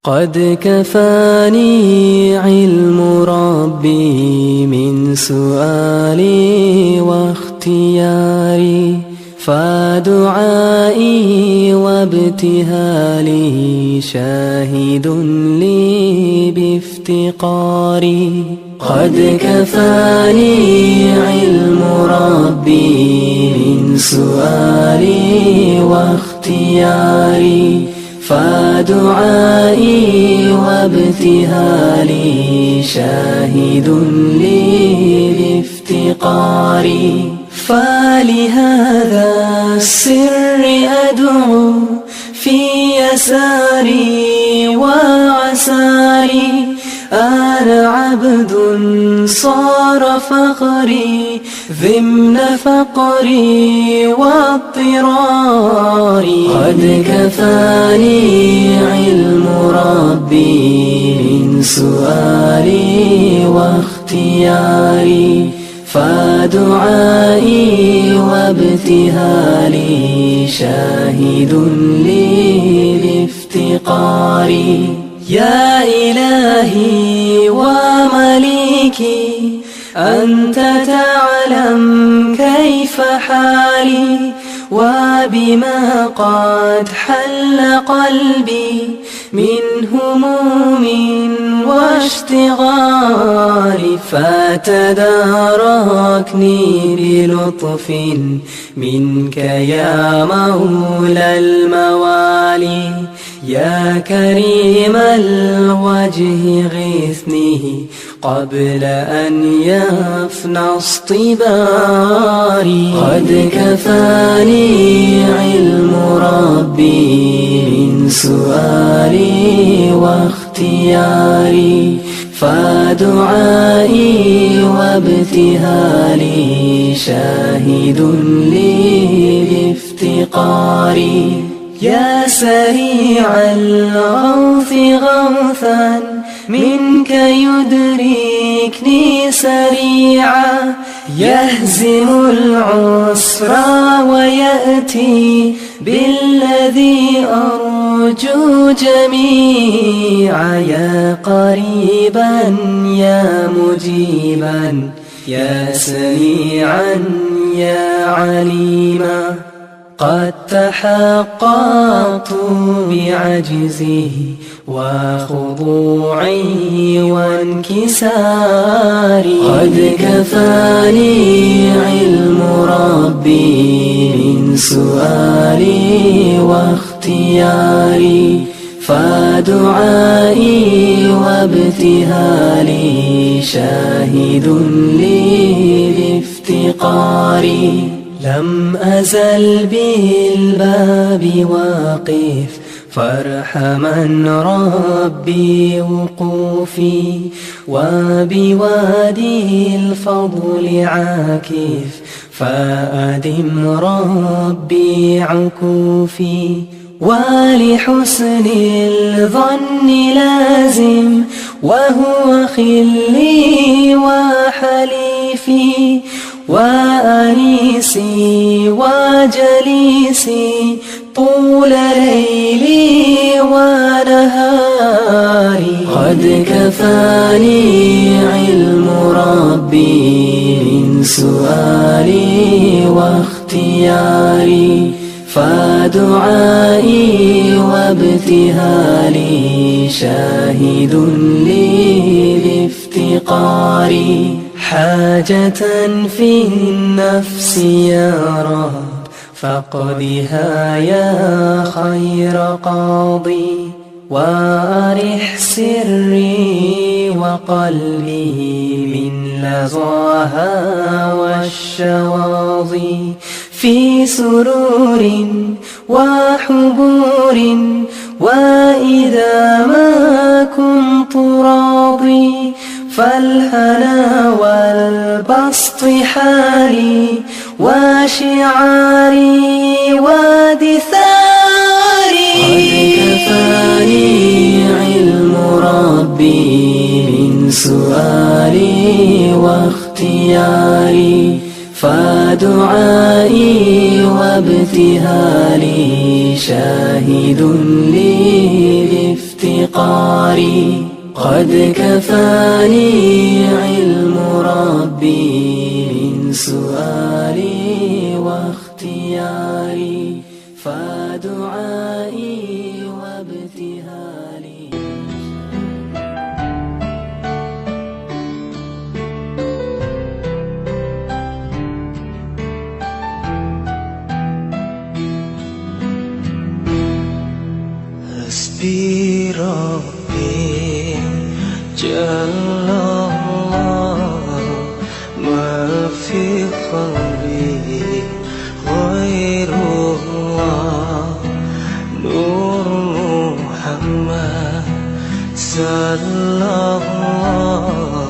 قد كفاني علم ربي من سؤالي واختياري، فدعائي وابتهالي شاهد لي بافتقاري. قد كفاني علم ربي من سؤالي واختياري، فدعائي وابتهالي شاهد لي بافتقاري. فلهذا السر أدعو في يساري وعساري، أنا عبد صار فخري ضمن فقري واضطراري. قد كفاني علم ربي من سؤالي واختياري، فدعائي وابتهالي شاهد لي بافتقاري. يا إلهي ومليكي أنت تعلم كيف حالي، وبما قد حل قلبي من هموم واشتغال، فتداركني بلطف منك يا مولى الموالي. يا كريم الوجه غثني قبل أن يفنى اصطباري. قد كفاني علم ربي من سؤالي واختياري، فدعائي وابتهالي شاهد لي بافتقاري. يا سريع الغوث غوثا منك يدركني سريعا، يهزم العسر ويأتي بالذي أرجو جميعا. يا قريبا يا مجيبا يا سميعا يا عليما، قد تحققت بعجزه وخضوعي وانكساري. قد كفاني علم ربي من سؤالي واختياري، فدعائي وابتهالي شاهد لي بافتقاري. لم أزل بالباب واقف فارحمن ربي وقوفي، وبوادي الفضل عاكف فأدم ربي عكوفي. ولحسن الظن لازم وهو خلي وحليفي، وأنيسي وجليسي طول ليلي ونهاري. قد كفاني علم ربي من سؤالي واختياري، فدعائي وابتهالي شاهد لي بافتقاري. حاجة في النفس يا رب فاقضها يا خير قاضي، وأرح سري وقلبي من لظاها والشواظي. في سرور وحبور وإذا ما كنت راضي، فالهنا والبسط حالي وشعاري ودثاري. قد كفاني علم ربي من سؤالي واختياري، فدعائي وابتهالي شاهد لي افتقاري قد كفاني علم ربي من سؤالي واختياري فدعائي وابتهالي. حسبي ربي جل الله ما في قلبي غير الله نور محمد صلى الله